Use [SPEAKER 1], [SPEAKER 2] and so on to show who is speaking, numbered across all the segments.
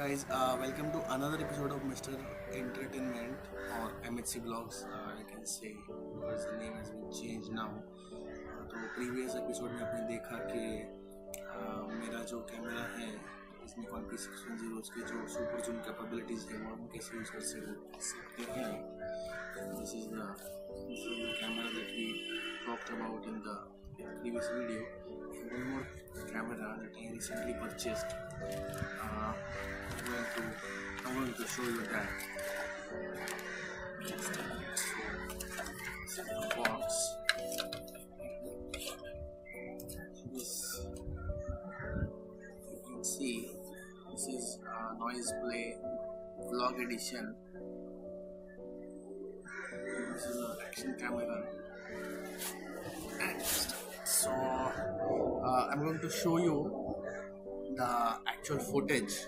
[SPEAKER 1] Guys, welcome to another episode of Mr. Entertainment or MHC Vlogs, I can say, because the name has been changed now. तो previous episode में आपने देखा कि मेरा जो camera है इसमें Nikon P610 उसके जो सुपर जूम कैपेबिलिटीज़ है वो हम कैसे यूज़ कर सकते हैं. This is the camera that we talked about in the previous video. And one more camera that I recently purchased. I'm going to show you that. It's in the box. This you can see. This is Noise Play Vlog Edition. This is an action camera. So I'm going to show you the actual footage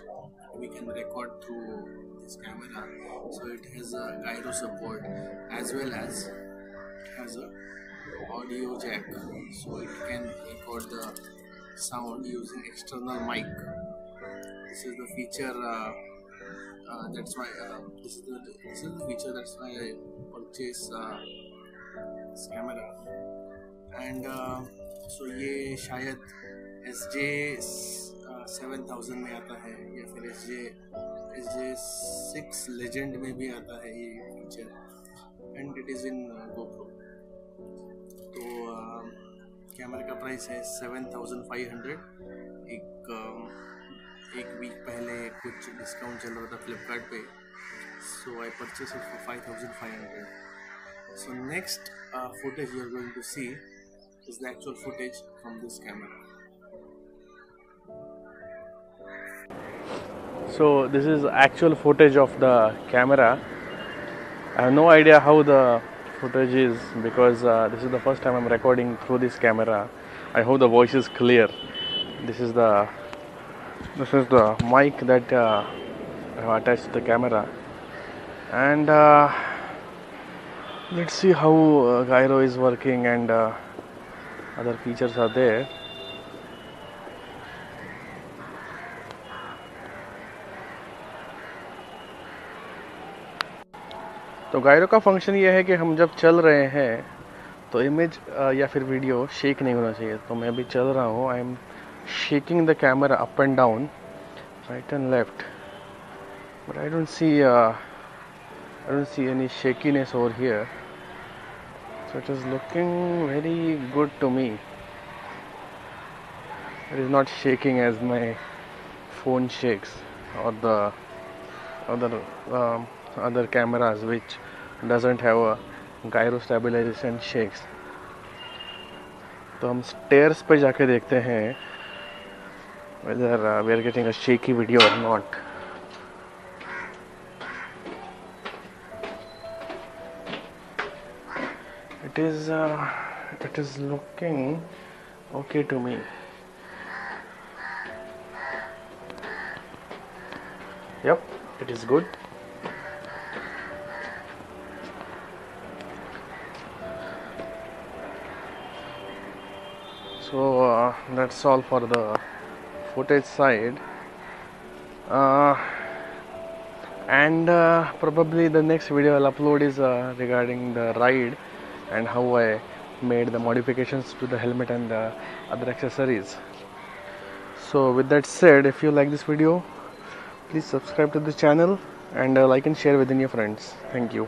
[SPEAKER 1] we can record through this camera. So it has a gyro support as well as it has a audio jack, so it can record the sound using external mic. This is the feature that's why this is the feature that's why I purchased this camera. And so ये शायद SJ7000 में आता है या फिर SJ6 Legend में भी आता है ये feature, and it is in GoPro. तो कैमरा का प्राइस है 7500. एक वीक पहले कुछ डिस्काउंट चल रहा था फ्लिपकार्ट पे, so I purchase it for 5500. So next footage you are going to see is the actual footage from this camera.
[SPEAKER 2] So this is actual footage of the camera. I have no idea how the footage is because this is the first time I'm recording through this camera. I hope the voice is clear. This is the mic that I have attached to the camera, and let's see how gyro is working and other features are there. तो gyro का function ये है कि हम जब चल रहे हैं तो इमेज या फिर वीडियो शेक नहीं होना चाहिए. तो मैं अभी चल रहा हूँ, I am shaking the camera up and down, right and left, but I don't see any shakiness over here. So it is looking very good to me. It is not shaking as my phone shakes or the other cameras which doesn't have a gyro stabilization shakes. तो हम stairs पे जाके देखते हैं whether we are getting a shaky video or not. It is looking okay to me. Yep, it is good. So that's all for the footage side, and probably the next video I'll upload is regarding the ride and how I made the modifications to the helmet and the other accessories. So with that said, if you like this video, please subscribe to the channel and like and share within your friends. Thank you.